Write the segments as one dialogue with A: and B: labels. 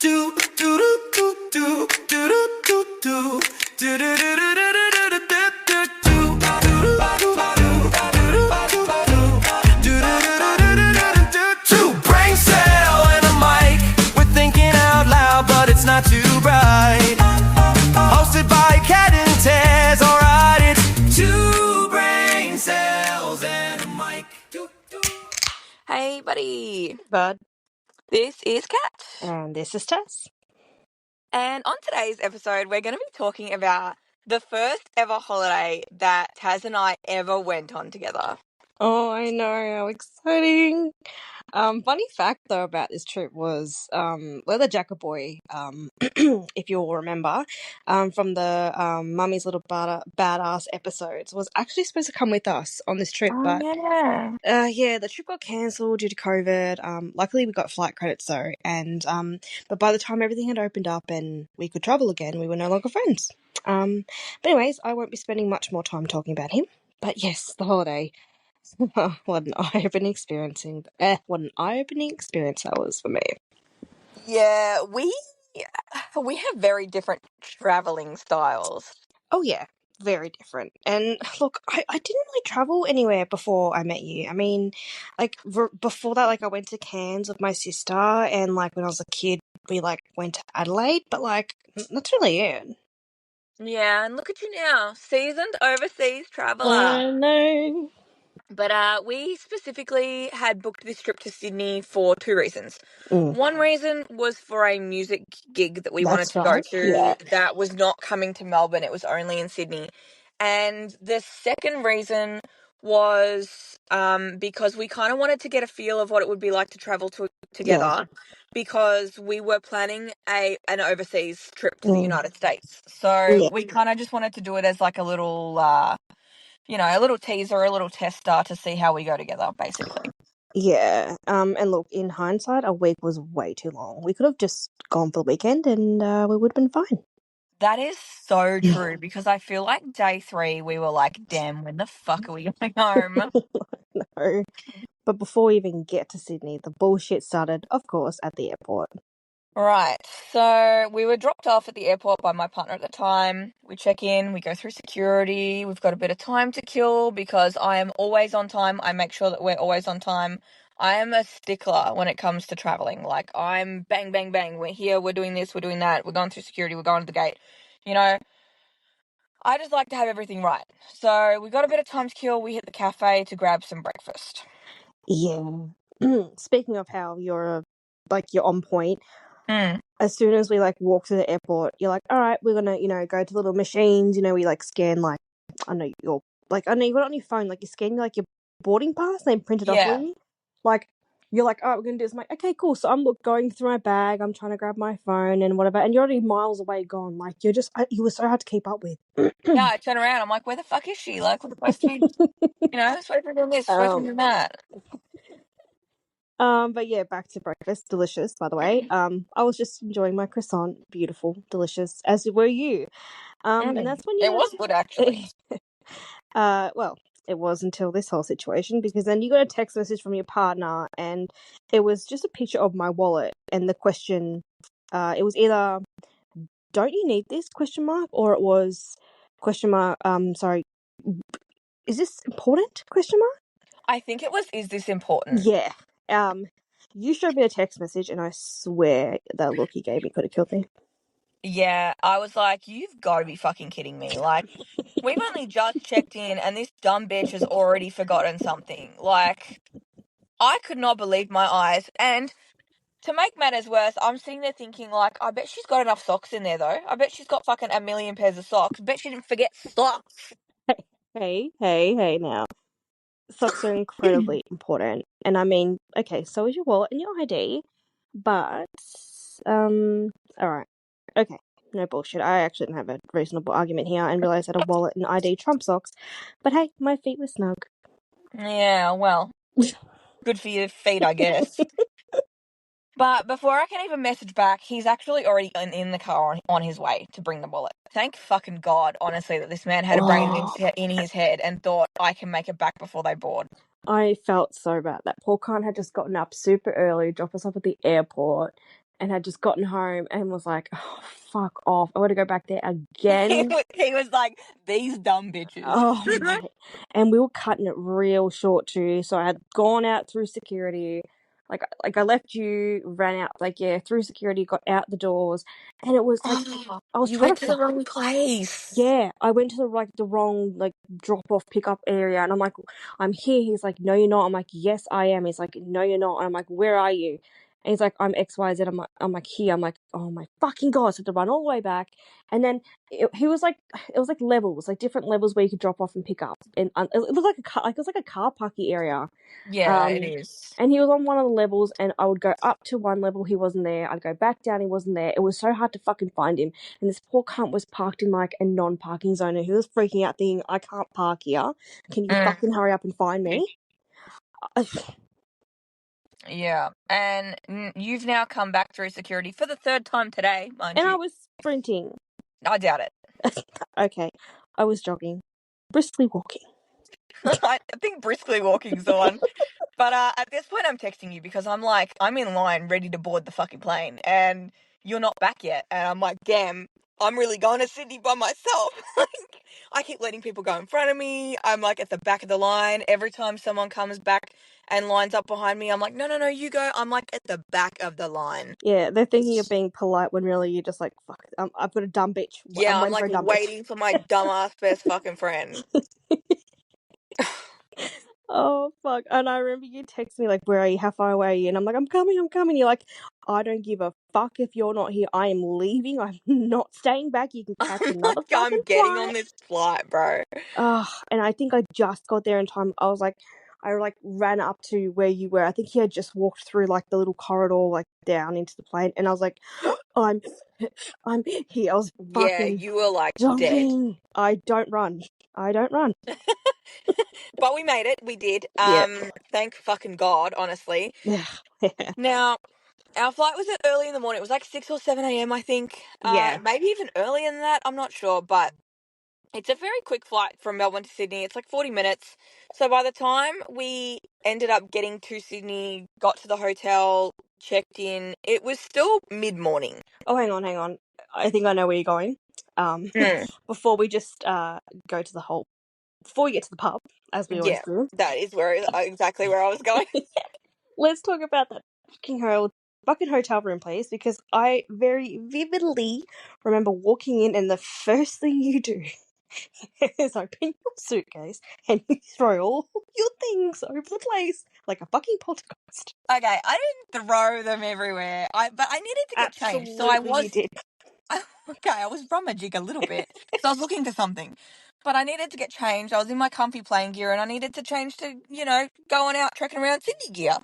A: Do do do do do do do do do do do Two brain cell and a mic. We're thinking out loud, but it's not too bright. Hosted by Cat and Tez, alright, it's two brain cells and a mic.
B: Hey, buddy.
C: Bud.
B: This is Kat.
C: And this is Tess.
B: And on today's episode, we're going to be talking about the first ever holiday that Taz and I ever went on together.
C: Oh, I know, how exciting. Funny fact though about this trip was Leather Jacket Boy, if you'll remember, from the Mummy's Little Badass episodes, was actually supposed to come with us on this trip, but
B: yeah.
C: the trip got cancelled due to COVID. Luckily we got flight credits though, and but by the time everything had opened up and we could travel again, we were no longer friends. But anyways, I won't be spending much more time talking about him. But yes, the holiday. What an eye-opening experience that was for me.
B: Yeah, we have very different traveling styles.
C: Oh yeah, very different. And look, I didn't really travel anywhere before I met you. I mean, like before that, like I went to Cairns with my sister, and like when I was a kid, we like went to Adelaide, but like that's really it.
B: Yeah, and look at you now, seasoned overseas traveller.
C: I know.
B: But we specifically had booked this trip to Sydney for two reasons. One reason was for a music gig that we wanted
C: That's
B: to go
C: right.
B: to
C: Yeah.
B: that was not coming to Melbourne, it was only in Sydney. And the second reason was because we kind of wanted to get a feel of what it would be like to travel together because we were planning an overseas trip to the United States. So we kind of just wanted to do it as like a little a little teaser, a little tester to see how we go together, basically.
C: Yeah. And look, in hindsight, a week was way too long. We could have just gone for the weekend and we would have been fine.
B: That is so true because I feel like day 3 we were like, damn, when the fuck are we going home?
C: No. But before we even get to Sydney, the bullshit started, of course, at the airport.
B: Right, so we were dropped off at the airport by my partner at the time. We check in, we go through security, we've got a bit of time to kill because I am always on time. I make sure that we're always on time. I am a stickler when it comes to traveling. Like, I'm bang, bang, bang. We're here, we're doing this, we're doing that, we're going through security, we're going to the gate. You know, I just like to have everything right. So we got a bit of time to kill. We hit the cafe to grab some breakfast.
C: Yeah. Speaking of how you're on point,
B: Mm.
C: as soon as we walk to the airport, you're like, all right, we're gonna, go to little machines, we scan I know you're I know you got it on your phone, you scan your boarding pass and they print it off for
B: Yeah.
C: you. You're like, all right, we're gonna do this. I'm like, okay, cool. So I'm going through my bag, I'm trying to grab my phone and whatever, and you're already miles away gone. You were so hard to keep up with.
B: Yeah, I turn around. I'm like, where the fuck is she? Like, we're supposed to be, supposed to be doing this, supposed to be doing that.
C: But yeah, back to breakfast. Delicious, by the way. I was just enjoying my croissant. Beautiful, delicious, as were you. And that's when
B: It was good, actually.
C: well, it was until this whole situation, because then you got a text message from your partner and it was just a picture of my wallet and the question, it was either, don't you need this, question mark, or it was question mark, sorry, is this important, question mark?
B: I think it was, is this important?
C: Yeah. You showed me a text message and I swear that look you gave me could have killed me.
B: Yeah, I was like, you've got to be fucking kidding me. Like, we've only just checked in and this dumb bitch has already forgotten something. Like, I could not believe my eyes. And to make matters worse, I'm sitting there thinking, like, I bet she's got enough socks in there, though. I bet she's got fucking a million pairs of socks. Bet she didn't forget socks.
C: Hey now. Socks are incredibly important. And I mean, okay, so is your wallet and your ID, but, alright. Okay, no bullshit. I actually didn't have a reasonable argument here and realised that a wallet and ID trump socks. But hey, my feet were snug.
B: Yeah, well, good for your feet, I guess. But before I can even message back, he's actually already in the car on his way to bring the wallet. Thank fucking God, honestly, that this man had a brain in his head and thought, I can make it back before they board.
C: I felt so bad. That poor cunt had just gotten up super early, dropped us off at the airport, and had just gotten home and was like, oh, fuck off. I want to go back there again.
B: He was like, these dumb bitches.
C: Oh, mate. And we were cutting it real short too. So I had gone out through security. Like I left you, ran out, through security, got out the doors. And it was like, I was
B: You
C: trying
B: went
C: to
B: to the wrong place.
C: yeah, I went to the wrong drop off pickup area, and I'm like, I'm here. He's like, no, you're not. I'm like, yes, I am. He's like, no, you're not. And I'm like, where are you? And he's like, I'm XYZ. I'm like here. I'm like, oh my fucking god! So I had to run all the way back, and then he was like, it was like levels, like different levels where you could drop off and pick up, and it looked like a car, it was like a car parky area.
B: Yeah, it is.
C: And he was on one of the levels, and I would go up to one level, he wasn't there. I'd go back down, he wasn't there. It was so hard to fucking find him. And this poor cunt was parked in like a non-parking zone, and he was freaking out, thinking, I can't park here. Can you
B: Mm,
C: fucking hurry up and find me?
B: yeah. And you've now come back through security for the third time today, mind
C: And
B: you.
C: I was sprinting.
B: I doubt it.
C: Okay, I was jogging, briskly walking.
B: I think briskly walking's the one. But at this point, I'm texting you because I'm like, I'm in line ready to board the fucking plane, and you're not back yet. And I'm like, damn, I'm really going to Sydney by myself. Like, I keep letting people go in front of me. I'm like at the back of the line. Every time someone comes back and lines up behind me, I'm like, no, no, no, you go. I'm like at the back of the line.
C: Yeah, they're thinking you're being polite when really you're just like, fuck, I've got a dumb bitch.
B: Yeah,
C: I'm
B: I'm
C: waiting for
B: like
C: a dumb bitch.
B: waiting for my dumbass best fucking friend.
C: Oh fuck! And I remember you text me like, "Where are you? How far away are you?" And I'm like, "I'm coming, I'm coming." You're like, "I don't give a fuck if you're not here. I am leaving. I'm not staying back. You can catch
B: I'm
C: another
B: like,
C: fucking
B: I'm getting on
C: flight."
B: this flight, bro.
C: And I think I just got there in time. I ran up to where you were. I think he had just walked through like the little corridor, like down into the plane, and I was like, "I'm, I'm here." I was
B: Yeah,
C: fucking
B: you were like dead.
C: jumping. I don't run. I don't run.
B: But we made it. We did.
C: Yeah.
B: Thank fucking God, honestly.
C: Yeah.
B: Now, our flight was at early in the morning. It was like 6 or 7 a.m., I think.
C: Yeah.
B: Maybe even earlier than that. I'm not sure. But it's a very quick flight from Melbourne to Sydney. It's like 40 minutes. So by the time we ended up getting to Sydney, got to the hotel, checked in, it was still mid-morning.
C: Oh, hang on. I think I know where you're going.
B: Mm.
C: Before we just go to before we get to the pub, as we always
B: Yeah,
C: do,
B: that is exactly where I was going.
C: let's talk about that fucking hotel room, please, because I very vividly remember walking in, and the first thing you do is open your suitcase and you throw all your things over the place like a fucking poltergeist.
B: Okay, I didn't throw them everywhere. But I needed to get changed. So
C: Absolutely, you did.
B: I was rummaging a little bit because I was looking for something. But I needed to get changed. I was in my comfy playing gear and I needed to change to, going out trekking around Sydney gear.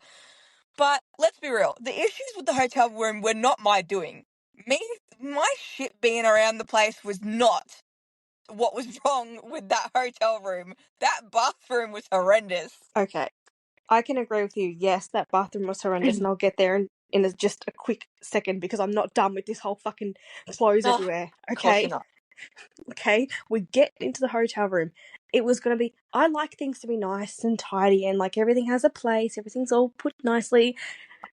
B: But let's be real, the issues with the hotel room were not my doing. My shit being around the place was not what was wrong with that hotel room. That bathroom was horrendous.
C: Okay, I can agree with you. Yes, that bathroom was horrendous, and I'll get there in just a quick second because I'm not done with this whole fucking clothes
B: Oh,
C: everywhere.
B: of course
C: Okay,
B: you're not.
C: okay. We get into the hotel room. It was gonna be. I like things to be nice and tidy, and like everything has a place. Everything's all put nicely.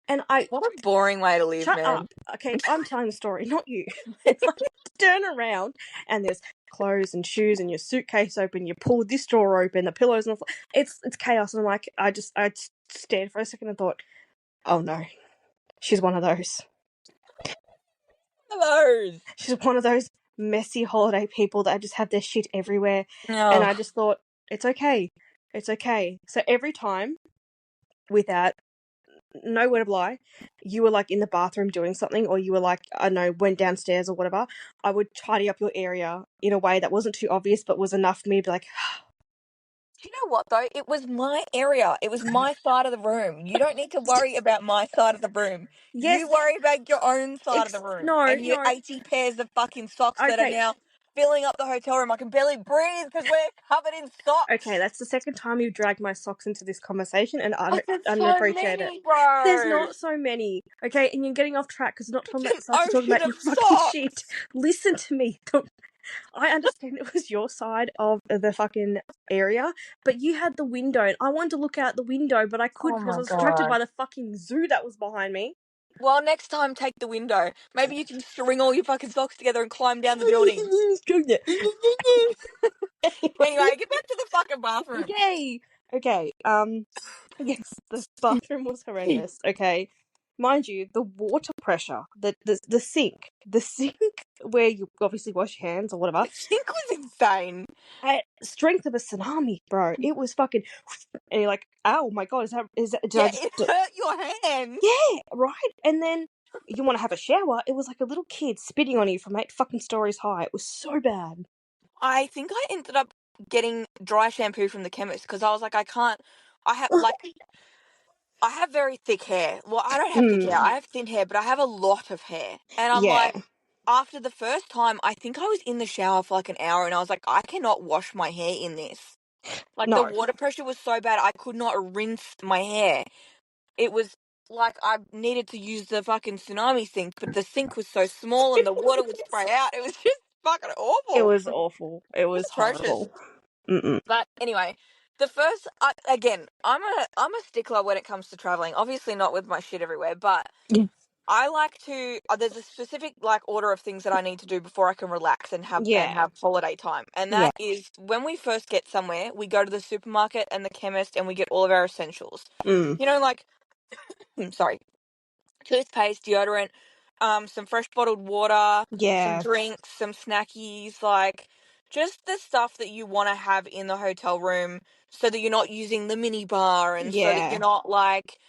C: And I
B: What a boring way to live,
C: shut
B: man.
C: up. Okay, I'm telling the story, not you. And I turn around, and there's clothes and shoes, and your suitcase open. You pull this drawer open, the pillows, and it's chaos. And I'm like, I stared for a second and thought, oh no, she's one of those.
B: Hello.
C: She's one of those messy holiday people that just have their shit everywhere. And
B: Oh,
C: I just thought, it's okay. It's okay. So every time, without no word of lie, you were like in the bathroom doing something, or you were like, I don't know, went downstairs or whatever, I would tidy up your area in a way that wasn't too obvious but was enough for me to be like,
B: do you know what though? It was my area. It was my side of the room. You don't need to worry about my side of the room.
C: yes,
B: You worry about your own side of the room
C: no,
B: and your
C: no,
B: 80 pairs of fucking socks that are
C: okay,
B: now filling up the hotel room. I can barely breathe because we're covered in socks.
C: okay, that's the second time you've dragged my socks into this conversation, and I
B: Like, there's
C: don't
B: so
C: appreciate it.
B: many,
C: There's
B: bro.
C: not so many, okay, and you're getting off track because we're not talking
B: It's
C: about
B: an
C: the socks, we're talking
B: ocean
C: about
B: of
C: your fucking shit.
B: socks.
C: Listen to me. I understand it was your side of the fucking area, but you had the window, and I wanted to look out the window, but I
B: Oh
C: couldn't because I
B: my
C: was distracted
B: God.
C: by the fucking zoo that was behind me.
B: Well, next time take the window. Maybe you can string all your fucking socks together and climb down the building. Anyway, get back to the fucking bathroom.
C: Okay. Okay. Yes, the bathroom was horrendous. Okay. Mind you, the water pressure, the sink where you obviously wash your hands or whatever,
B: The sink was insane.
C: at strength of a tsunami, bro. It was fucking, and you're like, oh my god, did
B: Yeah,
C: I just,
B: it hurt your hands.
C: yeah, right? And then you want to have a shower. It was like a little kid spitting on you from 8 fucking stories high. It was so bad.
B: I think I ended up getting dry shampoo from the chemist because I was like, I can't. I have very thick hair. Well, I don't have thick hair.
C: Mm,
B: I have thin hair, but I have a lot of hair. And I'm
C: yeah,
B: like, after the first time, I think I was in the shower for like an hour and I was like, I cannot wash my hair in this. Like the
C: no,
B: water pressure was so bad, I could not rinse my hair. It was like I needed to use the fucking tsunami sink, but the sink was so small and the water would spray out. It was just fucking
C: it
B: awful.
C: was awful. It
B: It was
C: was
B: atrocious.
C: horrible. Mm-mm.
B: But anyway, the first again, I'm a stickler when it comes to traveling. Obviously not with my shit everywhere, but
C: Yeah,
B: I like to. There's a specific like order of things that I need to do before I can relax and
C: yeah,
B: have holiday time, and
C: yeah.
B: that is when we first get somewhere, we go to the supermarket and the chemist, and we get all of our essentials.
C: Mm,
B: You know, like sorry, toothpaste, deodorant, some fresh bottled water, some
C: yeah,
B: drinks, some snackies, like just the stuff that you want to have in the hotel room so that you're not using the mini bar and so that you're
C: yeah,
B: not like,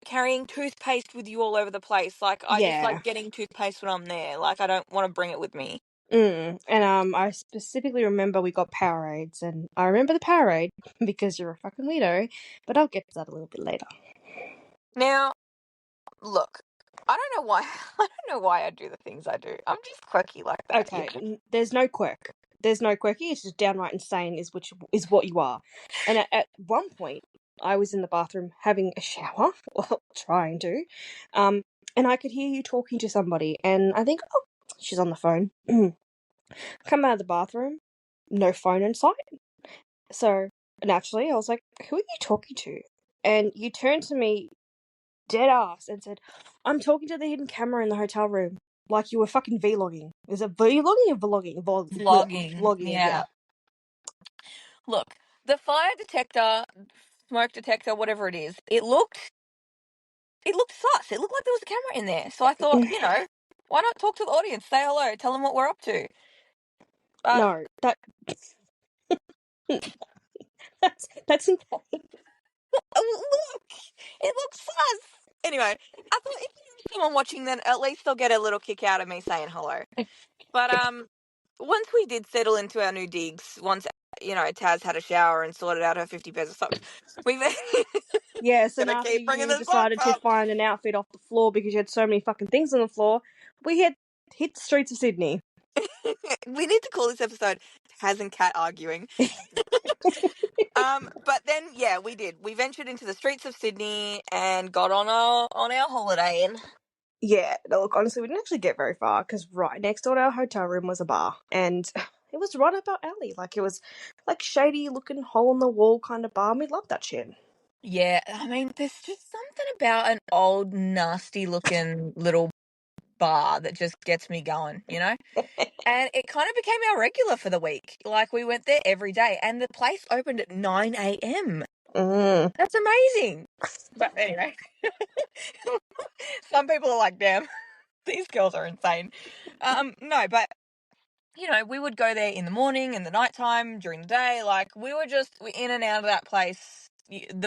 B: carrying toothpaste with you all over the place. Like I just
C: yeah.
B: like getting toothpaste when I'm there. Like I don't want to bring it with me.
C: And I specifically remember we got Powerades, and I remember the Powerade because you're a fucking weirdo. But I'll get to that a little bit later.
B: Now, look, I don't know why I don't know why I do the things I do. I'm just quirky like that,
C: Okay, there's no quirk. There's no quirky. It's just downright insane. Is what you are. And at one point, I was in the bathroom having a shower, well, trying to, and I could hear you talking to somebody, and I think, oh, she's on the phone. Come out of the bathroom, no phone in sight. So naturally, I was like, "Who are you talking to?" And you turned to me dead ass and said, "I'm talking to the hidden camera in the hotel room." Like you were fucking vlogging. Is it vlogging or vlogging?
B: vlogging.
C: Vlogging, yeah.
B: Yeah. Look, the fire detector, smoke detector, whatever it looked sus. It looked like there was a camera in there. So I thought, why not talk to the audience, say hello, tell them what we're up to. But
C: No, that's insane.
B: look, it looks sus. Anyway, I thought if there's someone watching, then at least they'll get a little kick out of me saying hello. But once we did settle into our new digs, once Taz had a shower and sorted out her 50 pairs of socks, we
C: Yes, and
B: gonna
C: after
B: keep bringing
C: you
B: the socks
C: decided to
B: up.
C: find an outfit off the floor because you had so many fucking things on the floor, we had hit the streets of Sydney.
B: We need to call this episode Taz and Cat Arguing. But then yeah, we did. We ventured into the streets of Sydney and got on our holiday. And
C: Yeah, no, look, honestly, we didn't actually get very far because right next door to our hotel room was a bar, and it was right up our alley. Like it was like shady looking hole in the wall kind of bar. And we loved that shit.
B: yeah, I mean, there's just something about an old, nasty looking little bar that just gets me going, you know? And it kind of became our regular for the week. Like we went there every day, and the place opened at 9 a.m.
C: Mm.
B: That's amazing. But anyway, some people are like, damn, these girls are insane. No, but we would go there in the morning, in the nighttime, during the day. Like we were just in and out of that place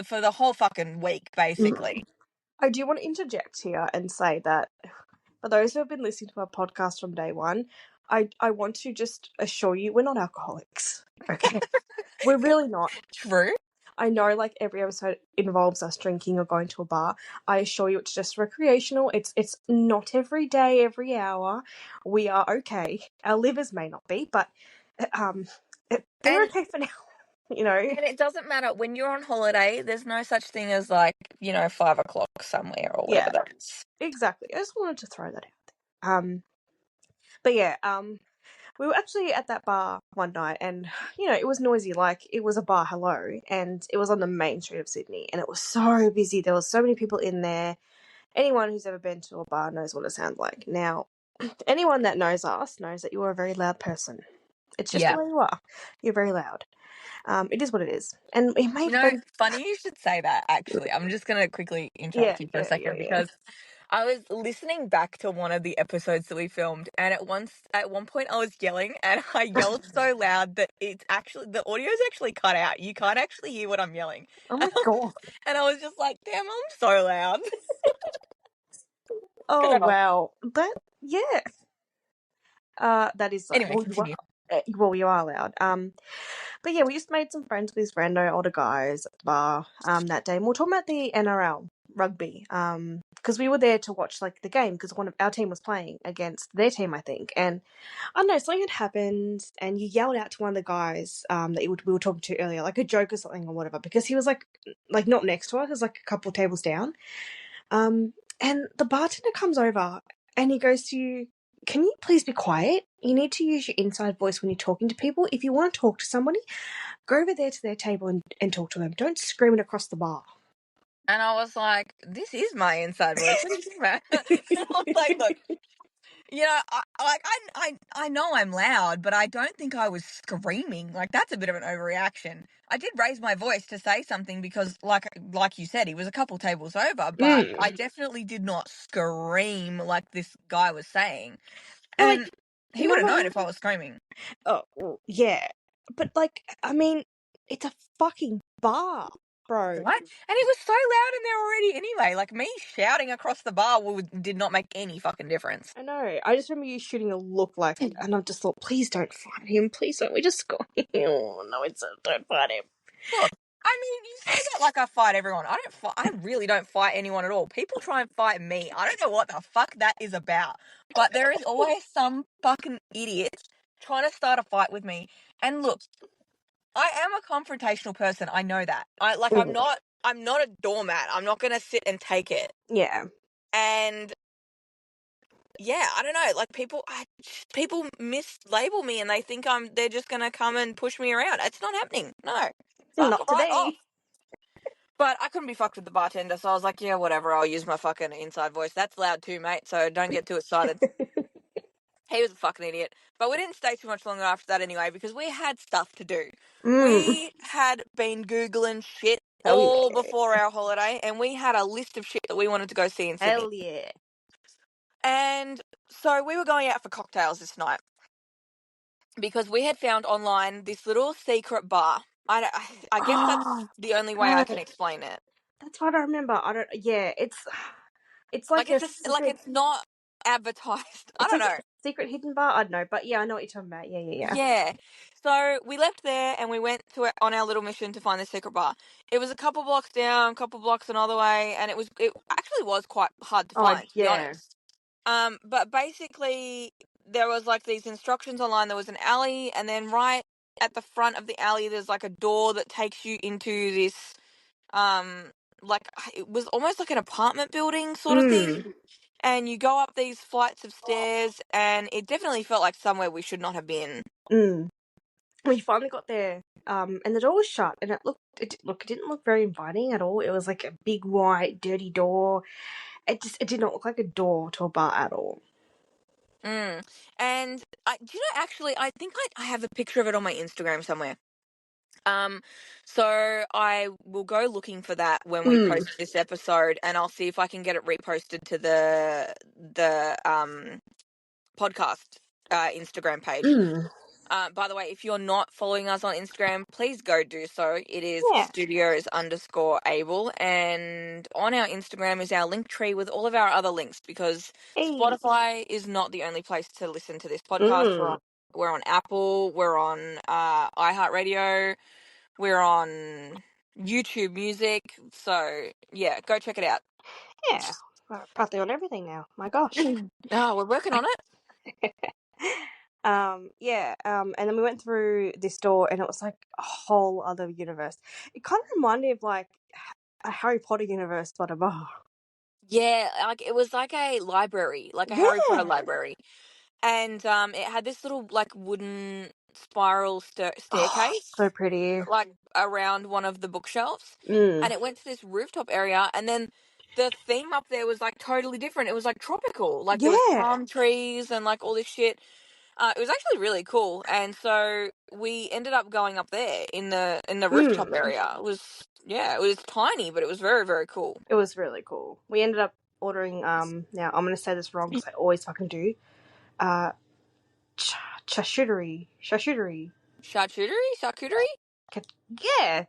B: for the whole fucking week, basically.
C: I do want to interject here and say that for those who have been listening to our podcast from day one, I want to just assure you we're not alcoholics. Okay. We're really not.
B: True.
C: I know like every episode involves us drinking or going to a bar. I assure you it's just recreational. It's not every day, every hour. We are okay. Our livers may not be, but um they're
B: And
C: okay for now, you know.
B: and it doesn't matter when you're on holiday. There's no such thing as like 5 o'clock somewhere or whatever
C: Yeah,
B: that is.
C: exactly. I just wanted to throw that out there. But yeah, we were actually at that bar one night, and it was noisy. Like it was a bar, hello, and it was on the main street of Sydney, and it was so busy. There was so many people in there, anyone who's ever been to a bar knows what it sounds like. Now, anyone that knows us knows that you are a very loud person. It's just the
B: Yeah.
C: way you are. You're very loud. It is what it is. And we made friends.
B: Funny you should say that, actually. I'm just going to quickly
C: Yeah,
B: interrupt you for a
C: yeah, yeah,
B: second
C: yeah.
B: because I was listening back to one of the episodes that we filmed, and at one point I was yelling, and I yelled so loud that the audio's actually cut out. You can't actually hear what I'm yelling.
C: Oh my god.
B: And I was just like, damn, I'm so loud.
C: Oh
B: Girl.
C: wow. Yeah. That is
B: Anyway,
C: well,
B: continue.
C: you are loud. But yeah, we just made some friends with these rando older guys at the bar that day. And we were talking about the NRL rugby because we were there to watch like the game because one of our team was playing against their team, I think. And I don't know, something had happened, and you yelled out to one of the guys that we were talking to earlier, like a joke or something or whatever, because he was like not next to us, it was like a couple of tables down. And the bartender comes over and he goes to you, "Can you please be quiet? You need to use your inside voice when you're talking to people. If you want to talk to somebody, go over there to their table and talk to them. Don't scream it across the bar."
B: And I was like, this is my inside voice. What are you talking about? I was like, look, you know, I know I'm loud, but I don't think I was screaming. Like, that's a bit of an overreaction. I did raise my voice to say something because, like you said, he was a couple tables over, but I definitely did not scream like this guy was saying.
C: Well, like,
B: And he would
C: number
B: have known
C: one,
B: if I was screaming.
C: oh, well, yeah. But, like, I mean, it's a fucking bar, bro.
B: Right? And it was so loud in there already anyway. Like, me shouting across the bar did not make any fucking difference.
C: I know. I just remember you shooting a look like, and I just thought, please don't fight him. Please don't. We just score him. Oh, no, don't fight him.
B: Look, I mean, you say that like I fight everyone. I really don't fight anyone at all. People try and fight me. I don't know what the fuck that is about. But there is always some fucking idiot trying to start a fight with me. And look, I am a confrontational person. I know that. I'm not a doormat. I'm not going to sit and take it.
C: Yeah.
B: And yeah, I don't know. Like, people mislabel me and they think they're just going to come and push me around. It's not happening. No. Fuck
C: Not
B: right off.
C: today.
B: But I couldn't be fucked with the bartender, so I was like, yeah, whatever, I'll use my fucking inside voice. That's loud too, mate, so don't get too excited. He was a fucking idiot. But we didn't stay too much longer after that anyway, because we had stuff to do. We had been Googling shit
C: Hell
B: all
C: yeah.
B: before our holiday, and we had a list of shit that we wanted to go see in Sydney.
C: Hell yeah.
B: And so we were going out for cocktails this night, because we had found online this little secret bar. I guess that's
C: Oh,
B: the only way I can explain it.
C: that's what I remember. I don't. Yeah, it's like
B: Like,
C: a
B: it's just, like,
C: secret.
B: it's not advertised. I
C: It's
B: don't
C: like a
B: know.
C: secret hidden bar. I don't know, but yeah, I know what you're talking about. Yeah, yeah, yeah.
B: Yeah. So we left there and we went on our little mission to find the secret bar. It was a couple blocks down, a couple blocks another way, and it actually was quite hard to
C: Oh
B: find, to be
C: yeah.
B: honest. But basically there was like these instructions online. There was an alley, and then right at the front of the alley there's like a door that takes you into this like, it was almost like an apartment building sort of thing. And you go up these flights of stairs, and it definitely felt like somewhere we should not have been.
C: We finally got there, and the door was shut, and it didn't look very inviting at all. It was like a big white dirty door. It did not look like a door to a bar at all.
B: And do you know, actually, I think I have a picture of it on my Instagram somewhere. So I will go looking for that when we post this episode, and I'll see if I can get it reposted to the podcast Instagram page. By the way, if you're not following us on Instagram, please go do so. It is
C: Yeah.
B: studios_able, and on our Instagram is our link tree with all of our other links, because
C: Hey.
B: Spotify is not the only place to listen to this podcast. We're on Apple, we're on iHeartRadio, we're on YouTube Music. So yeah, go check it out.
C: Yeah. We're practically on everything now. My gosh.
B: Oh, we're working on it.
C: Yeah, and then we went through this door, and it was like a whole other universe. It kind of reminded me of like a Harry Potter universe, but a bar.
B: Yeah, like, it was like a library, like a Harry Potter library. And it had this little, like, wooden spiral
C: Oh,
B: staircase,
C: so pretty.
B: like, around one of the bookshelves.
C: Mm.
B: And it went to this rooftop area, and then the theme up there was like totally different. It was like tropical. Like there was
C: Yeah.
B: palm trees and like all this shit. It was actually really cool, and so we ended up going up there in the rooftop
C: Mm.
B: area. It was tiny, but it was very, very cool.
C: It was really cool. We ended up ordering now I'm gonna say this wrong because I always fucking do. Uh, charcuterie.
B: Charcuterie.
C: Yeah.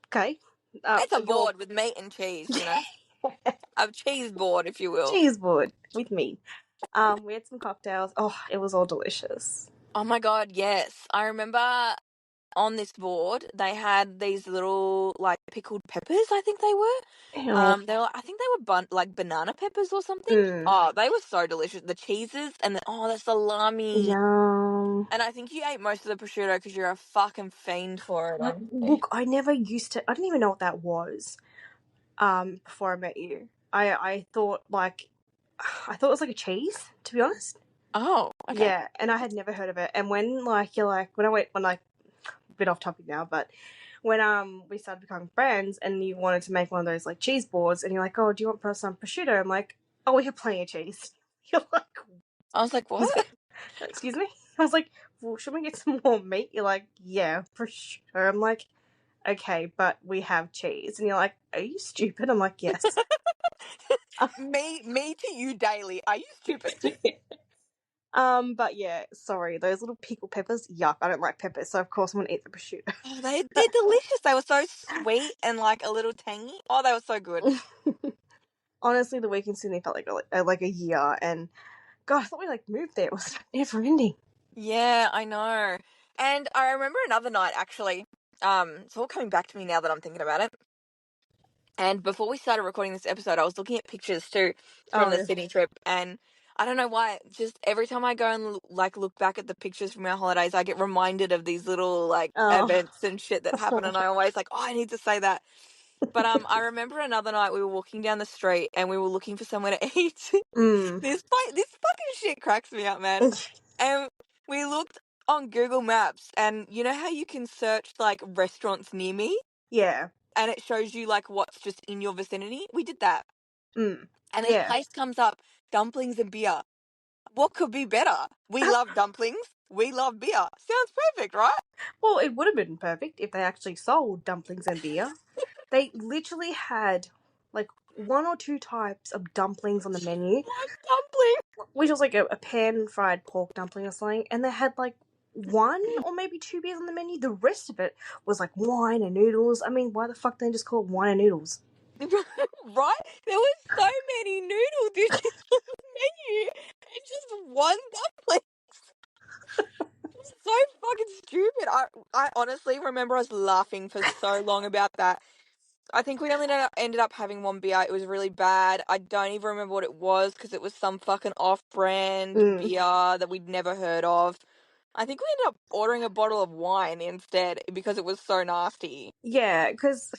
C: Okay.
B: It's a
C: For your
B: board with meat and cheese, you know, a cheese board, if you will.
C: cheese board with me. We had some cocktails. Oh, it was all delicious.
B: Oh my god, yes! I remember on this board they had these little like pickled peppers. I think they were.
C: Ew.
B: I think they were like banana peppers or something.
C: Mm.
B: Oh, they were so delicious. The cheeses and the salami.
C: Yum.
B: And I think you ate most of the prosciutto because you're a fucking fiend for it, aren't you?
C: Look, I never used to. I didn't even know what that was. Before I met you, I thought like, I thought it was like a cheese. To be honest.
B: Oh, okay.
C: Yeah, and I had never heard of it. And when like you're like when like a bit off topic now, but when we started becoming friends and you wanted to make one of those like cheese boards and you're like, oh, do you want some prosciutto? I'm like, oh, we have plenty of cheese. You're like,
B: I was like, what?
C: excuse me? I was like, well, should we get some more meat? You're like, yeah, prosciutto. I'm like, okay, but we have cheese. And you're like, are you stupid? I'm like, yes.
B: Me to you daily. Are you stupid?
C: But yeah, sorry, those little pickle peppers, yuck, I don't like peppers, so of course I'm gonna eat the prosciutto.
B: Oh, they're delicious. They were so sweet and like a little tangy. Oh, they were so good.
C: Honestly, the week in Sydney felt like a year, and God, I thought we like moved there. It was never ending.
B: Yeah, I know. And I remember another night actually. It's all coming back to me now that I'm thinking about it. And before we started recording this episode, I was looking at pictures too from
C: Oh
B: the
C: yeah.
B: Sydney trip, and I don't know why. Just every time I go and like look back at the pictures from our holidays, I get reminded of these little like
C: Oh.
B: events and shit that happen, and I always like, oh, I need to say that. But I remember another night we were walking down the street and we were looking for somewhere to eat.
C: Mm.
B: This fucking shit cracks me up, man. And we looked on Google Maps, and you know how you can search like restaurants near me?
C: Yeah.
B: And it shows you like what's just in your vicinity. We did that.
C: Mm.
B: And this
C: Yeah.
B: place comes up, dumplings and beer. What could be better? We love dumplings. We love beer. Sounds perfect, right?
C: Well, it would have been perfect if they actually sold dumplings and beer. They literally had like one or two types of dumplings on the menu,
B: Love dumplings.
C: which was like a pan fried pork dumpling or something, and they had like one or maybe two beers on the menu. The rest of it was like wine and noodles. I mean, why the fuck didn't they just call it wine and noodles?
B: Right? There was so many noodle dishes on the menu and just one dumpling. It's so fucking stupid. I honestly remember us laughing for so long about that. I think we only ended up having one beer. It was really bad. I don't even remember what it was because it was some fucking off-brand
C: Mm.
B: beer that we'd never heard of. I think we ended up ordering a bottle of wine instead because it was so nasty.
C: Yeah, because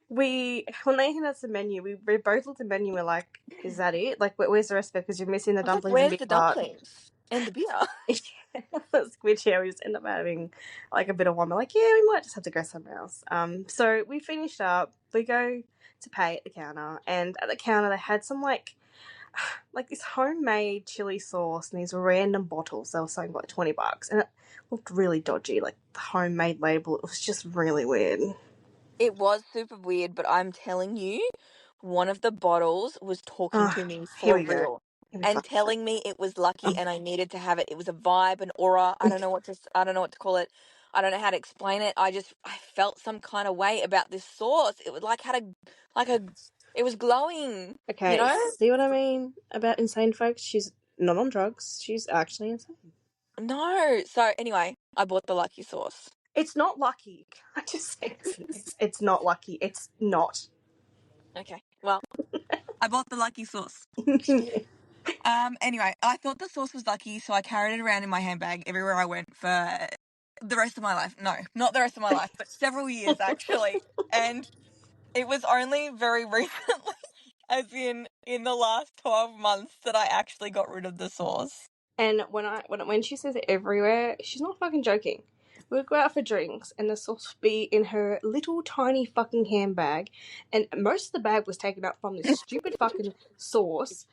C: when they handed us the menu, we both looked at the menu and we're like, is that it? Like, where's the rest of it? Because you're missing the
B: I was like,
C: dumplings and
B: where's
C: beer
B: the
C: part.
B: dumplings? And the beer.
C: Which yeah, we just end up having like a bit of one. We're like, yeah, we might just have to go somewhere else. So we finished up. We go to pay at the counter, and at the counter they had some like this homemade chili sauce and these random bottles. They were selling for like $20, and it looked really dodgy. Like the homemade label, it was just really weird.
B: It was super weird, but I'm telling you, one of the bottles was talking to me
C: Here
B: for
C: we go.
B: real
C: Here we
B: and
C: fucking go.
B: telling me it was lucky and I needed to have it. It was a vibe, an aura. I don't know what to call it. I don't know how to explain it. I felt some kind of way about this sauce. It was like a it was glowing, you
C: Okay,
B: know?
C: see what I mean about insane folks? She's not on drugs. She's actually insane.
B: No. So anyway, I bought the lucky sauce.
C: It's not lucky. I just say it's not lucky. It's not.
B: Okay. Well, I bought the lucky sauce. Anyway, I thought the sauce was lucky, so I carried it around in my handbag everywhere I went for the rest of my life. No, not the rest of my life, but several years actually. And it was only very recently, as in the last 12 months, that I actually got rid of the sauce.
C: And when she says it everywhere, she's not fucking joking. We'd go out for drinks, and the sauce would be in her little tiny fucking handbag, and most of the bag was taken up from this stupid fucking sauce.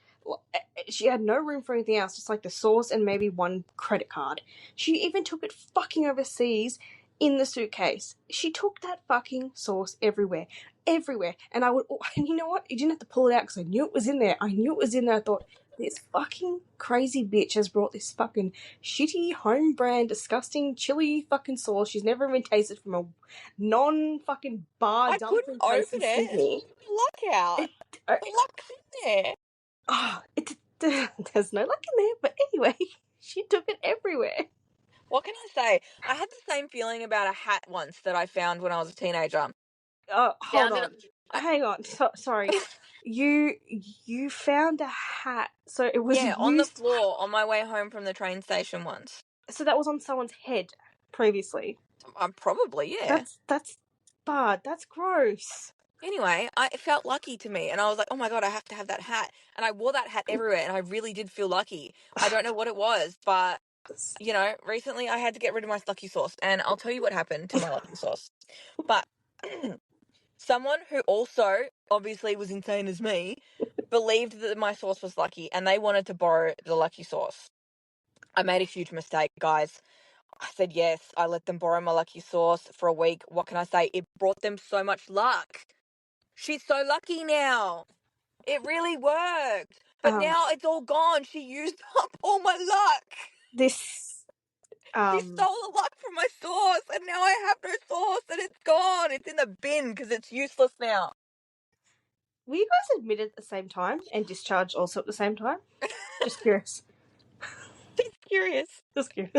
C: She had no room for anything else, just like the sauce and maybe one credit card. She even took it fucking overseas in the suitcase. She took that fucking sauce everywhere. Everywhere. And and you know what? You didn't have to pull it out because I knew it was in there. I thought, this fucking crazy bitch has brought this fucking shitty home brand disgusting chili fucking sauce she's never even tasted from a non fucking bar
B: I
C: dumpling
B: couldn't
C: place
B: open
C: in
B: it.
C: Sydney.
B: Luck out.
C: It,
B: The luck's in there.
C: there's no luck in there, but anyway, she took it everywhere.
B: What can I say? I had the same feeling about a hat once that I found when I was a teenager.
C: Oh, hold
B: Found it.
C: on. Hang on. Sorry. You found a hat. So it was
B: Yeah, on the
C: used.
B: floor on my way home from the train station once.
C: So that was on someone's head previously.
B: Probably, yeah.
C: That's bad. That's gross.
B: Anyway, it felt lucky to me, and I was like, oh my god, I have to have that hat. And I wore that hat everywhere, and I really did feel lucky. I don't know what it was, but, you know, recently I had to get rid of my lucky sauce, and I'll tell you what happened to my lucky sauce. But someone who also obviously was insane as me believed that my sauce was lucky, and they wanted to borrow the lucky sauce. I made a huge mistake, guys. I said yes. I let them borrow my lucky sauce for a week. What can I say? It brought them so much luck. She's so lucky now. It really worked. But now it's all gone. She used up all my luck.
C: This
B: She stole the luck from my sauce, and now I have no sauce, and it's gone. It's in the bin because it's useless now.
C: were you guys admitted at the same time and discharged also at the same time? Just curious.
B: Just curious.
C: Just curious.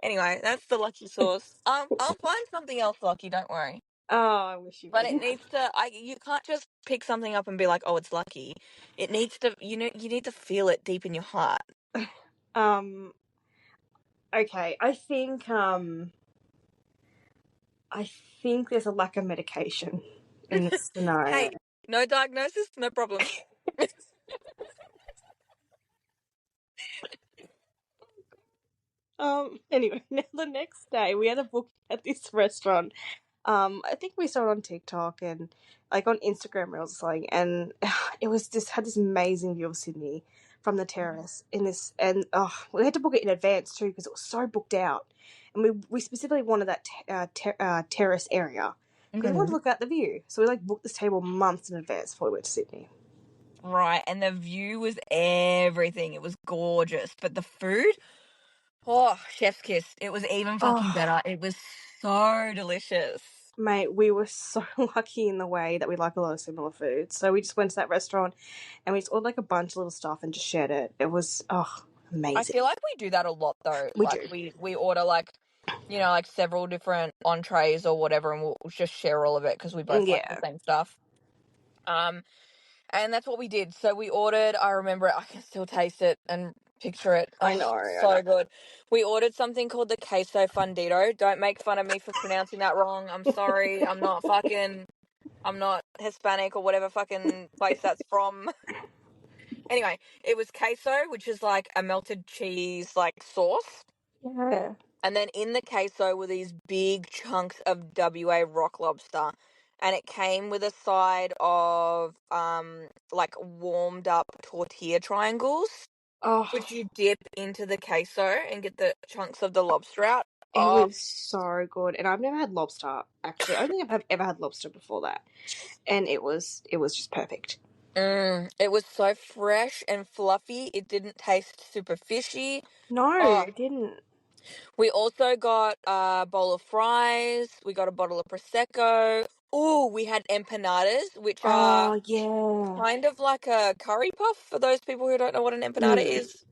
B: Anyway, that's the lucky sauce. I'll find something else lucky. Don't worry.
C: Oh, I wish you
B: But
C: would.
B: it needs to. You can't just pick something up and be like, "Oh, it's lucky." It needs to. You need to feel it deep in your heart.
C: Okay, I think there's a lack of medication in this scenario.
B: Hey, no diagnosis, no problem.
C: Anyway, now the next day we had a book at this restaurant. I think we saw it on TikTok and like on Instagram Reels or something, and it was just had this amazing view of Sydney from the terrace in this, and we had to book it in advance too because it was so booked out, and we specifically wanted that terrace area because we wanted to look at the view, so we like booked this table months in advance before we went to Sydney.
B: Right, and the view was everything. It was gorgeous, but the food, oh, chef's kiss. It was even fucking better. It was so delicious.
C: Mate, we were so lucky in the way that we like a lot of similar foods. So we just went to that restaurant and we just ordered like a bunch of little stuff and just shared it. It was amazing.
B: I feel like we do that a lot though.
C: We
B: like
C: do.
B: we order like, you know, like several different entrees or whatever, and we'll just share all of it because we both like the same stuff. And that's what we did. So we ordered, I remember it, I can still taste it and picture it.
C: I know.
B: So good. We ordered something called the queso fundito. Don't make fun of me for pronouncing that wrong. I'm sorry. I'm not Hispanic or whatever fucking place that's from. Anyway, it was queso, which is like a melted cheese like sauce.
C: Yeah.
B: And then in the queso were these big chunks of WA rock lobster. And it came with a side of like warmed up tortilla triangles,
C: Oh,
B: which you dip into the queso and get the chunks of the lobster out.
C: it
B: Oh,
C: was so good. And I've never had lobster, actually. I don't think I've ever had lobster before that. And it was just perfect.
B: it was so fresh and fluffy. It didn't taste super fishy.
C: No,
B: Oh,
C: it didn't.
B: we also got a bowl of fries. We got a bottle of Prosecco. Oh, we had empanadas, which are
C: Oh, yeah.
B: kind of like a curry puff for those people who don't know what an empanada is.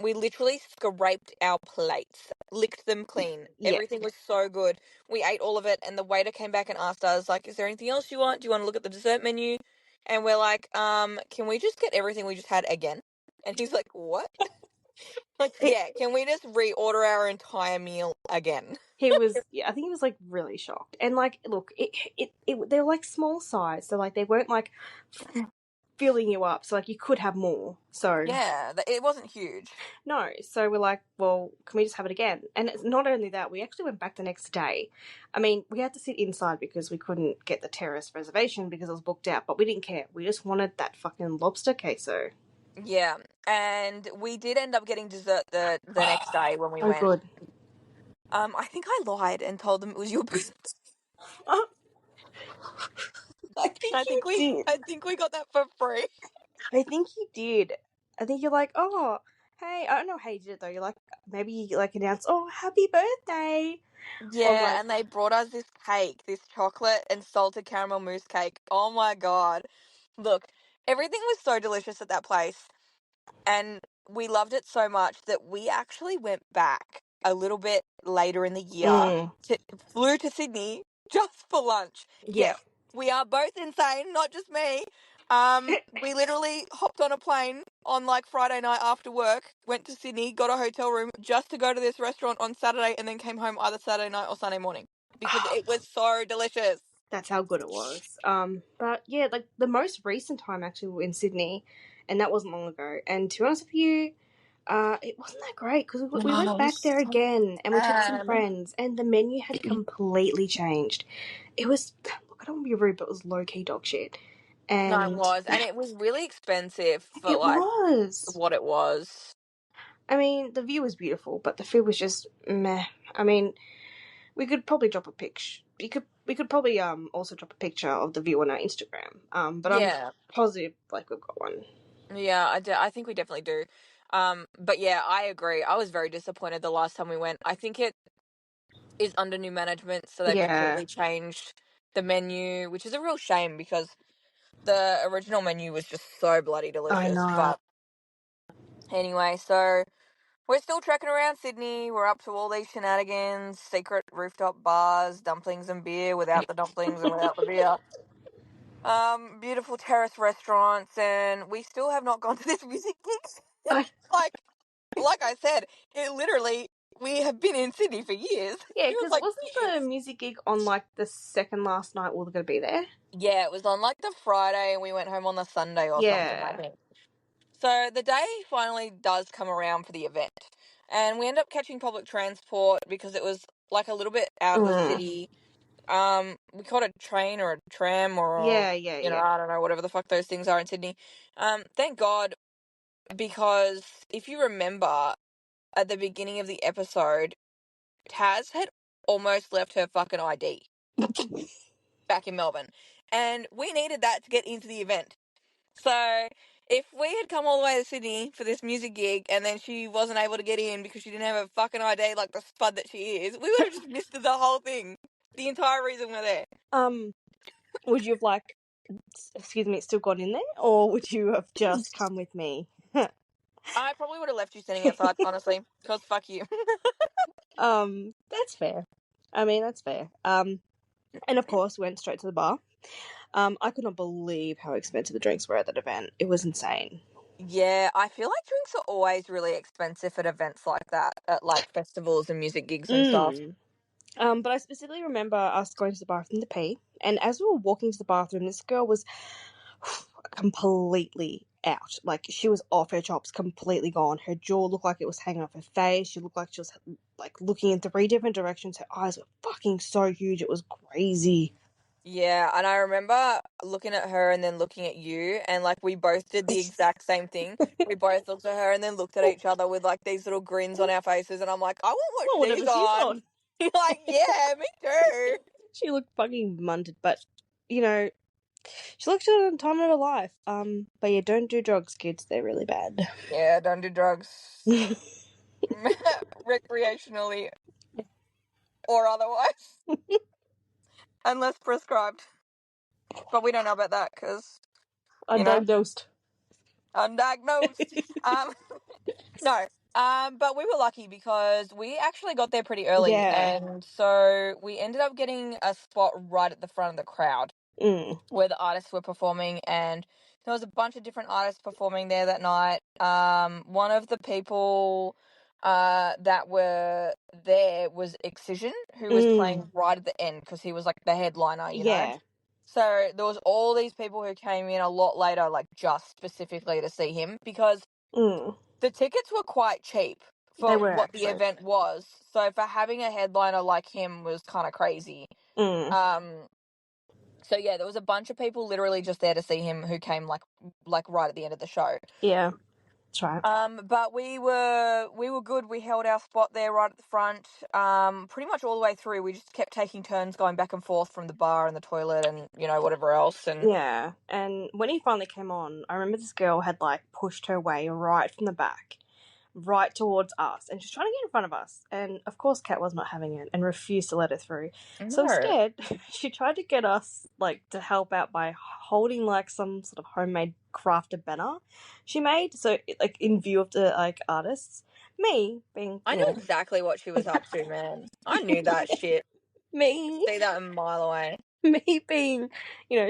B: We literally scraped our plates, licked them clean.
C: Yeah.
B: Everything was so good. We ate all of it, and the waiter came back and asked us, like, is there anything else you want? Do you want to look at the dessert menu? And we're like, can we just get everything we just had again? And he's like, what? Like, yeah, can we just reorder our entire meal again?
C: He was, I think he was like really shocked. And like, look, they were like small size, so like they weren't like filling you up. So like you could have more. So
B: Yeah, it wasn't huge.
C: no. So we're like, well, can we just have it again? And it's not only that, we actually went back the next day. I mean, we had to sit inside because we couldn't get the terrace reservation because it was booked out, but we didn't care. We just wanted that fucking lobster queso.
B: Yeah, and we did end up getting dessert the next day when we
C: Oh,
B: went.
C: good.
B: I think I lied and told them it was your birthday.
C: I think you did.
B: I think we got that for free.
C: I think you did. I think you're like, oh, hey, I don't know how you did it though. You're like, maybe you like announce, oh, happy birthday. Or
B: Yeah,
C: like,
B: and they brought us this cake, this chocolate and salted caramel mousse cake. Oh my God. Look, everything was so delicious at that place. And we loved it so much that we actually went back a little bit later in the year,
C: mm,
B: flew to Sydney just for lunch.
C: yeah.
B: Yeah, we are both insane, not just me. We literally hopped on a plane on like Friday night after work, went to Sydney, got a hotel room just to go to this restaurant on Saturday, and then came home either Saturday night or Sunday morning because it was so delicious.
C: That's how good it was. But yeah, like the most recent time actually we were in Sydney, and that wasn't long ago. And to be honest with you, it wasn't that great because we
B: No,
C: went
B: it
C: back
B: was
C: there
B: so
C: again, and we took some
B: bad.
C: friends, and the menu had completely changed. It was, look, I don't want to be rude, but it was low key dog shit.
B: No, it
C: And
B: was, and it was really expensive for
C: it
B: like
C: was.
B: what it was.
C: I mean, the view was beautiful, but the food was just meh. I mean, we could probably drop a picture. We could probably also drop a picture of the view on our Instagram. But I'm
B: Yeah,
C: positive like we've got one.
B: yeah, I think we definitely do. But yeah, I agree. I was very disappointed the last time we went. I think it is under new management, so they've
C: Yeah,
B: completely changed the menu, which is a real shame because the original menu was just so bloody
C: I
B: delicious.
C: know.
B: But anyway, so we're still trekking around Sydney. We're up to all these shenanigans, secret rooftop bars, dumplings and beer without the dumplings and without the beer. Beautiful terrace restaurants, and we still have not gone to this music gig.
C: I,
B: like, like I said, it literally we have been in Sydney for years.
C: yeah,
B: Feels
C: because
B: like
C: wasn't the
B: years.
C: music gig on like the second last night we were going to be there?
B: Yeah, it was on like the Friday, and we went home on the Sunday or something, I
C: Yeah.
B: think. So the day finally does come around for the event, and we end up catching public transport because it was like a little bit out of the
C: Mm.
B: city. We caught a train or a tram or
C: Yeah, yeah,
B: you know,
C: yeah.
B: I don't know, whatever the fuck those things are in Sydney. Thank God, because if you remember at the beginning of the episode, Taz had almost left her fucking ID back in Melbourne, and we needed that to get into the event. So if we had come all the way to Sydney for this music gig and then she wasn't able to get in because she didn't have a fucking ID like the spud that she is, we would have just missed the whole thing. The entire reason we're there.
C: Um, would you have like, excuse me, still got in there, or would you have just come with me?
B: I probably would have left you standing outside, honestly, because fuck you.
C: That's fair. I mean, that's fair. And of course, went straight to the bar. I could not believe how expensive the drinks were at that event. It was insane.
B: Yeah, I feel like drinks are always really expensive at events like that, at like festivals and music gigs and stuff.
C: Mm. But I specifically remember us going to the bathroom to pee, and as we were walking to the bathroom, this girl was completely out. Like she was off her chops, completely gone. Her jaw looked like it was hanging off her face. She looked like she was like looking in three different directions. Her eyes were fucking so huge. It was crazy.
B: Yeah, and I remember looking at her and then looking at you, and like we both did the exact same thing. We both looked at her and then looked at each other with like these little grins on our faces, and I'm like, I want what
C: Well,
B: she's
C: whatever she's
B: on.
C: on.
B: Like, yeah, me too.
C: She looked fucking munted, but you know, she looked at the time of her life. But yeah, don't do drugs, kids. They're really bad.
B: Yeah, don't do drugs recreationally or otherwise, unless prescribed. But we don't know about that because, you know,
C: Undiagnosed.
B: undiagnosed. Um, no. But we were lucky because we actually got there pretty early,
C: Yeah.
B: and so we ended up getting a spot right at the front of the crowd
C: Mm.
B: where the artists were performing, and there was a bunch of different artists performing there that night. One of the people that were there was Excision, who was
C: Mm.
B: playing right at the end because he was like the headliner, you know.
C: Yeah.
B: So there was all these people who came in a lot later, like just specifically to see him, because
C: Mm,
B: the tickets were quite cheap
C: they
B: for
C: were
B: what the
C: actually.
B: event was. So for having a headliner like him was kind of crazy.
C: Mm,
B: So yeah, there was a bunch of people literally just there to see him who came like right at the end of the show.
C: yeah, that's right.
B: But we were good. We held our spot there right at the front. Pretty much all the way through. We just kept taking turns going back and forth from the bar and the toilet and whatever else. And
C: Yeah, and when he finally came on, I remember this girl had like pushed her way right from the back, right towards us, and she's trying to get in front of us. And of course, Kat was not having it and refused to let her through. So
B: no,
C: instead, she tried to get us like to help out by holding like some sort of homemade crafted banner she made. So like in view of the like artists, me being
B: I knew exactly what she was up to, man. I knew that shit.
C: me
B: See that a mile away.
C: me being,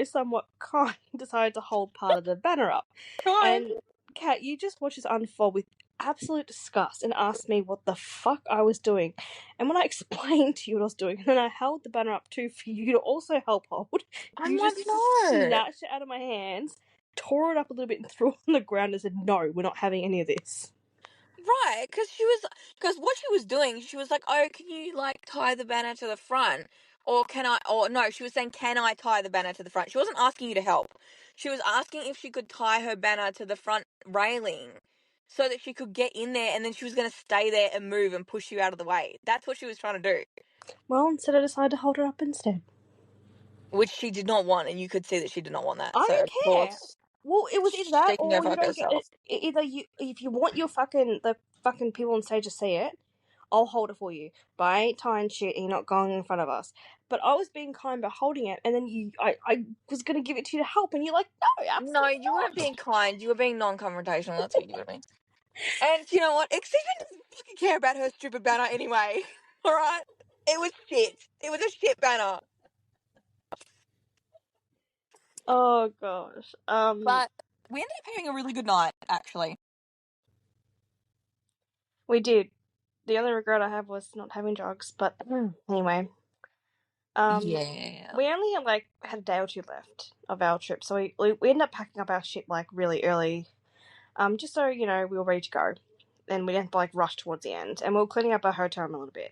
C: somewhat kind, decided to hold part of the banner up.
B: Kind.
C: And Kat, you just watched this unfold with absolute disgust and asked me what the fuck I was doing. And when I explained to you what I was doing, and then I held the banner up too for you to also help hold,
B: I'm
C: you
B: like,
C: just
B: no.
C: snatched it out of my hands, tore it up a little bit, and threw it on the ground and said, "No, we're not having any of this."
B: Right, because what she was doing, she was like, oh, can you like tie the banner to the front? Or no, she was saying, can I tie the banner to the front? She wasn't asking you to help. She was asking if she could tie her banner to the front railing so that she could get in there and then she was going to stay there and move and push you out of the way. That's what she was trying to do,
C: Well, instead I decided to hold her up instead.
B: which she did not want, and you could see that she did not want that.
C: I
B: So, of
C: don't care.
B: course,
C: Well, it was either that
B: she can go
C: or you
B: fuck
C: don't get it.
B: herself.
C: Either you, if you want the fucking people on stage to see it, I'll hold it for you. But I ain't tying shit and you're not going in front of us. But I was being kind by holding it, and then I was gonna give it to you to help, and you're like, no,
B: No,
C: absolutely
B: you weren't
C: not.
B: being kind. You were being non-confrontational. That's what you were doing. And you know what? Excision doesn't fucking care about her stupid banner anyway. Alright? It was shit. It was a shit banner.
C: Oh gosh.
B: But we ended up having a really good night, actually.
C: We did. The only regret I have was not having drugs. But anyway,
B: Yeah.
C: we only like had a day or two left of our trip, so we ended up packing up our shit like really early. Just so we were ready to go, and we didn't like rush towards the end. And we were cleaning up our hotel room a little bit,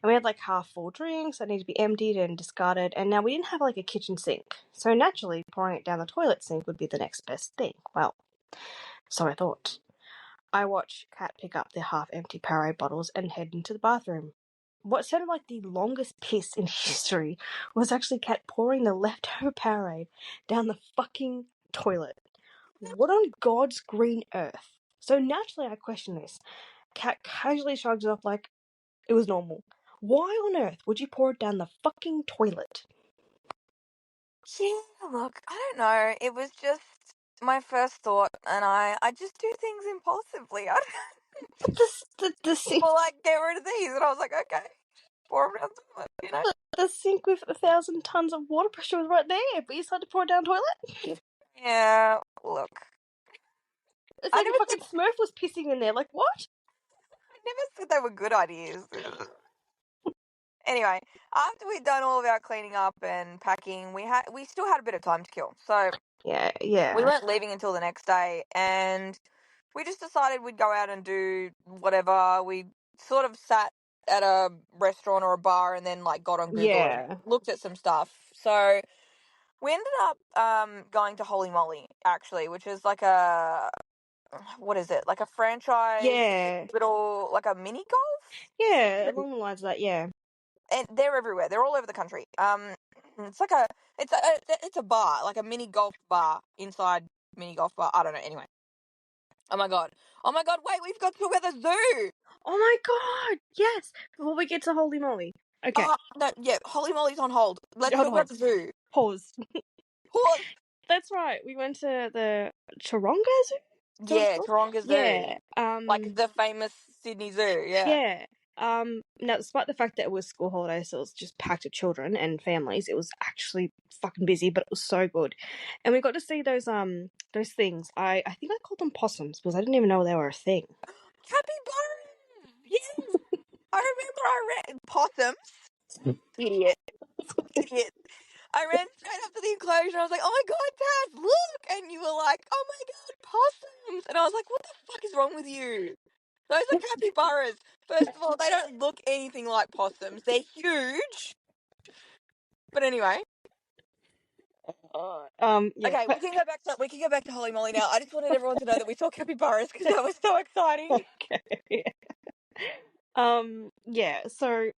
C: and we had like half full drinks that needed to be emptied and discarded. And now we didn't have like a kitchen sink, so naturally pouring it down the toilet sink would be the next best thing. Well, so I thought. I watched Kat pick up the half-empty Powerade bottles and head into the bathroom. What sounded like the longest piss in history was actually Kat pouring the leftover Powerade down the fucking toilet. What on God's green earth? So naturally I question this. Kat casually shrugs it off like it was normal. Why on earth would you pour it down the fucking toilet?
B: Yeah, look, I don't know. It was just my first thought, and I just do things impulsively.
C: But the sink,
B: People like, get rid of these. And I was like, okay, pour them down the toilet.
C: the sink with 1,000 tons of water pressure was right there, but you decided to pour it down the toilet?
B: Yeah, look.
C: It's
B: I
C: like a
B: never said
C: fucking Smurf was pissing in there. Like, what?
B: I never said they were good ideas. Anyway, after we'd done all of our cleaning up and packing, we still had a bit of time to kill. So
C: Yeah,
B: we
C: yeah.
B: weren't leaving until the next day, and we just decided we'd go out and do whatever. We sort of sat at a restaurant or a bar and then like got on Google and
C: Yeah.
B: looked at some stuff. So we ended up going to Holy Moly actually, which is like a what is it? Like a franchise
C: Yeah.
B: little like a mini
C: Yeah,
B: golf?
C: along the lines of that, yeah.
B: And they're everywhere. They're all over the country. It's like it's a bar, like a mini golf bar inside mini golf bar. I don't know. Anyway, oh my god, oh my god. Wait, we've got to talk about the zoo.
C: Oh my god! Yes! Before we get to Holy Moly. Okay,
B: No, yeah, Holy Moly's on hold. Let's
C: hold
B: talk
C: on.
B: about the zoo.
C: Pause.
B: Pause.
C: That's right. We went to the Taronga Zoo? Is that what it's
B: Yeah,
C: called?
B: Taronga Zoo,
C: Yeah.
B: like the famous Sydney Zoo. Yeah.
C: Yeah. Now, despite the fact that it was school holidays, so it was just packed with children and families, it was actually fucking busy, but it was so good. And we got to see those things. I think I called them possums because I didn't even know they were a thing.
B: Capybara. Yes, I remember. I read possums. Idiot. Idiot. I ran straight up to the enclosure. I was like, oh my God, Taz, look. And you were like, oh my God, possums. And I was like, what the fuck is wrong with you? Those are capybaras. First of all, they don't look anything like possums. They're huge. But anyway,
C: Yeah.
B: okay, we can go back to Holy Moly now. I just wanted everyone to know that we saw capybaras because that was so exciting.
C: Okay. Yeah. So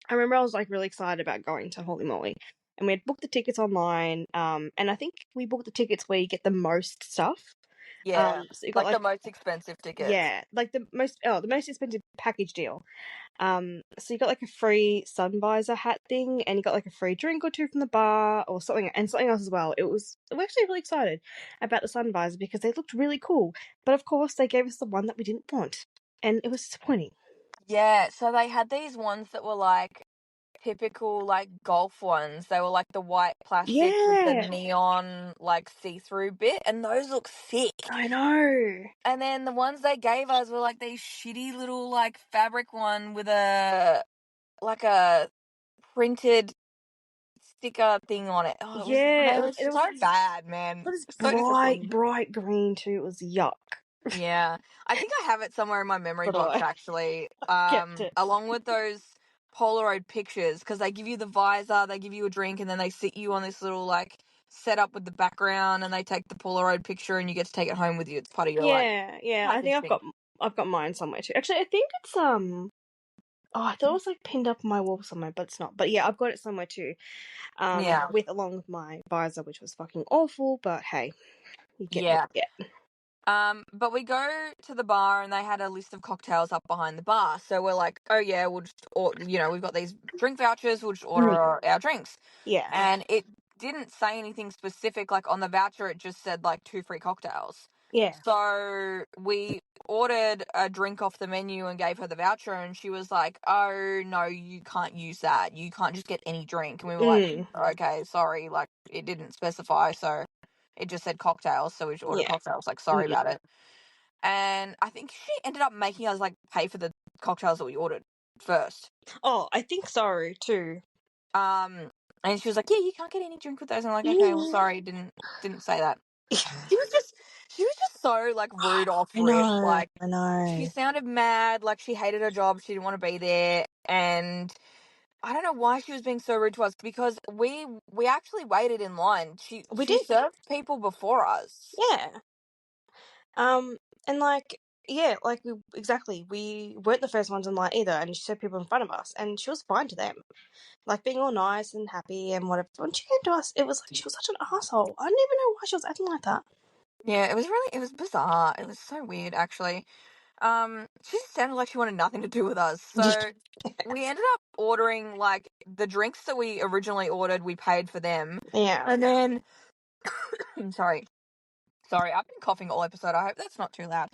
C: I remember I was like really excited about going to Holy Moly, and we had booked the tickets online. And I think we booked the tickets where you get the most stuff.
B: Yeah,
C: So you got
B: like the
C: like,
B: most expensive tickets.
C: yeah, like the most expensive package deal. So you got like a free sun visor hat thing, and you got like a free drink or two from the bar or something, and something else as well. We're actually really excited about the sun visor because they looked really cool. But of course, they gave us the one that we didn't want, and it was disappointing.
B: Yeah, so they had these ones that were like typical like golf ones. They were like the white plastic with the
C: Yeah,
B: neon like see-through bit, and those look sick.
C: I know.
B: And then the ones they gave us were like these shitty little like fabric one with a like a printed sticker thing on it. Oh,
C: Yeah,
B: they were
C: it was
B: so bad, man.
C: it was
B: So
C: bright,
B: disappointing.
C: bright green too. It was yuck.
B: Yeah. I think I have it somewhere in my memory
C: But
B: box
C: I
B: actually.
C: kept it.
B: Along with those Polaroid pictures because they give you the visor, they give you a drink, and then they sit you on this little like setup with the background, and they take the Polaroid picture, and you get to take it home with you. It's part of your like
C: Yeah, yeah. I think
B: packaging.
C: I've got mine somewhere too. Actually, I think it's Oh, I thought it was like pinned up on my wall somewhere, but it's not. But yeah, I've got it somewhere too.
B: Yeah.
C: With along with my visor, which was fucking awful. But hey, you get what
B: Yeah.
C: you get.
B: But we go to the bar and they had a list of cocktails up behind the bar. So we're like, oh yeah, we'll just, or we've got these drink vouchers. We'll just order our drinks.
C: Yeah,
B: And it didn't say anything specific. Like on the voucher, it just said like 2 free cocktails.
C: yeah.
B: So we ordered a drink off the menu and gave her the voucher, and she was like, "Oh no, you can't use that. You can't just get any drink." And we were like,
C: Mm,
B: "Okay, sorry. Like it didn't specify, so it just said cocktails, so we just ordered
C: yeah.
B: cocktails. Like sorry
C: Yeah.
B: about it." And I think she ended up making us like pay for the cocktails that we ordered first.
C: Oh, I think so too.
B: Um, and she was like, "Yeah, you can't get any drink with those." And I'm like, "Okay, well,
C: Yeah.
B: sorry, didn't say that." She was just so like rude off
C: I
B: rip.
C: know.
B: Like
C: I
B: she
C: know.
B: sounded mad, like she hated her job, she didn't want to be there, and I don't know why she was being so rude to us because we actually waited in line. She
C: We
B: she
C: did.
B: served people before us.
C: Yeah. Um, and like, yeah, like we weren't the first ones in line either, and she said people in front of us, and she was fine to them, like being all nice and happy and whatever. When she came to us, it was like she was such an asshole. I didn't even know why she was acting like that.
B: Yeah, it was bizarre. It was so weird actually. She just sounded like she wanted nothing to do with us. So we ended up ordering like the drinks that we originally ordered, we paid for them.
C: Yeah.
B: And then sorry. Sorry, I've been coughing all episode. I hope that's not too loud.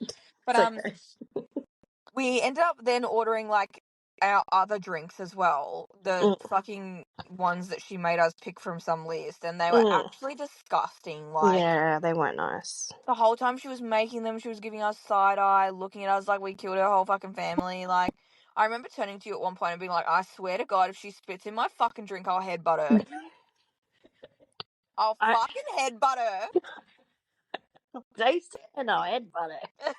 B: But
C: It's okay.
B: we ended up then ordering like our other drinks as well. The
C: Mm,
B: fucking ones that she made us pick from some list, and they were
C: mm.
B: actually disgusting. Like
C: Yeah, they weren't nice.
B: the whole time she was making them, she was giving us side eye, looking at us like we killed her whole fucking family. Like I remember turning to you at one point and being like, "I swear to God, if she spits in my fucking drink, I'll headbutt her. I'll
C: I
B: fucking headbutt her."
C: Jason and I had butter.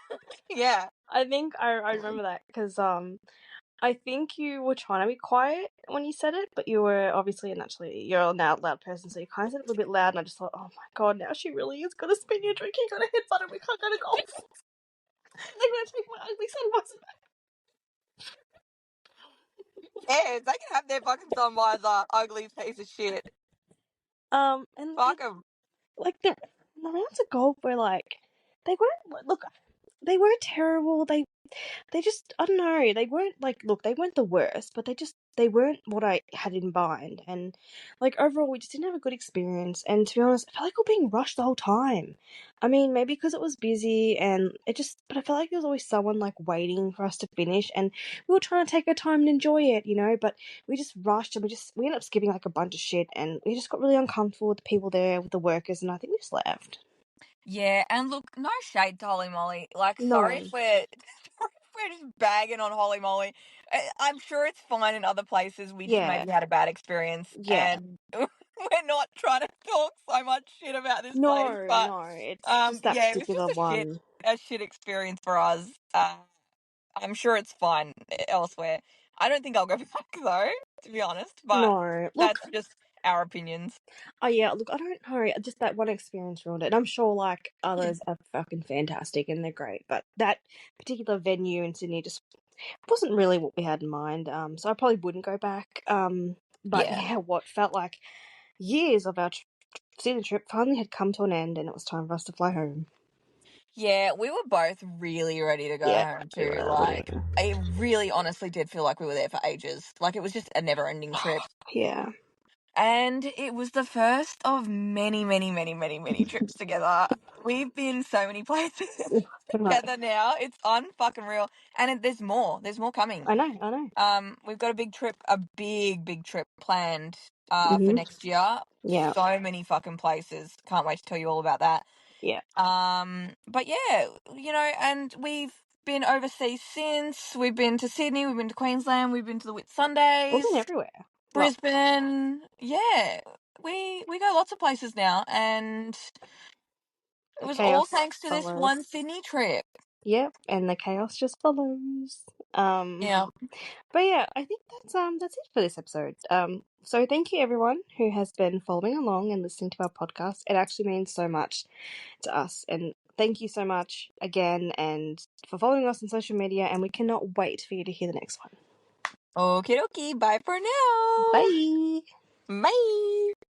B: Yeah.
C: I think I remember that because I think you were trying to be quiet when you said it, but you were obviously naturally you're a loud person, so you kind of said it a little bit loud, and I just thought, oh my god, now she really is gonna spin your drink. You're gonna hit butter. We can't go to golf. They're gonna take my ugly sunglasses back.
B: Yes, they can have their fucking sun visor, ugly piece of shit.
C: And
B: Fuck them.
C: like the rounds of golf were like they weren't look they weren't terrible. They just I don't know, they weren't like look, they weren't the worst, but they weren't what I had in mind. And like overall we just didn't have a good experience, and to be honest, I felt like we were being rushed the whole time. I mean, maybe because it was busy and it just but I felt like there was always someone like waiting for us to finish, and we were trying to take our time and enjoy it, but we just rushed, and we ended up skipping like a bunch of shit, and we just got really uncomfortable with the people there, with the workers, and I think we just left.
B: Yeah, and look, no shade to Holly Molly. Like, sorry
C: No.
B: if we're sorry if we're just bagging on Holly Molly. I'm sure it's fine in other places. We just
C: Yeah.
B: maybe had a bad experience,
C: Yeah.
B: and we're not trying to talk so much shit about this place, but
C: No, it's just that
B: yeah, it was
C: particular
B: just
C: one.
B: a shit experience for us. I'm sure it's fine elsewhere. I don't think I'll go back though, to be honest. But
C: No, look,
B: that's just our opinions.
C: oh yeah, look, I don't know, just that one experience ruined it. And I'm sure like others are fucking fantastic and they're great, but that particular venue in Sydney just wasn't really what we had in mind. So I probably wouldn't go back. But
B: Yeah.
C: yeah, what felt like years of our Sydney trip finally had come to an end, and it was time for us to fly home.
B: Yeah, we were both really ready to go
C: Yeah,
B: home
C: we
B: too.
C: were.
B: Like, it really honestly did feel like we were there for ages. Like, it was just a never ending trip.
C: Yeah.
B: And it was the first of many, many, many, many, many trips together. We've been so many places
C: Right.
B: together now. It's unfucking real. And there's more. There's more coming.
C: I know.
B: We've got a big trip planned for
C: Mhm.
B: next year.
C: Yeah.
B: So many fucking places. Can't wait to tell you all about that.
C: Yeah.
B: But yeah, and we've been overseas since. We've been to Sydney, we've been to Queensland, we've been to the
C: We've been
B: Whitsundays,
C: everywhere. Well,
B: Brisbane. Yeah, we go lots of places now, and it
C: the
B: was all
C: chaos
B: thanks to this
C: follows.
B: one Sydney trip.
C: Yep, and the chaos just follows.
B: Yeah.
C: But yeah, I think that's it for this episode. So thank you everyone who has been following along and listening to our podcast. It actually means so much to us, and thank you so much again and for following us on social media, and we cannot wait for you to hear the next one.
B: Okie dokie. Bye for now.
C: Bye.
B: Bye.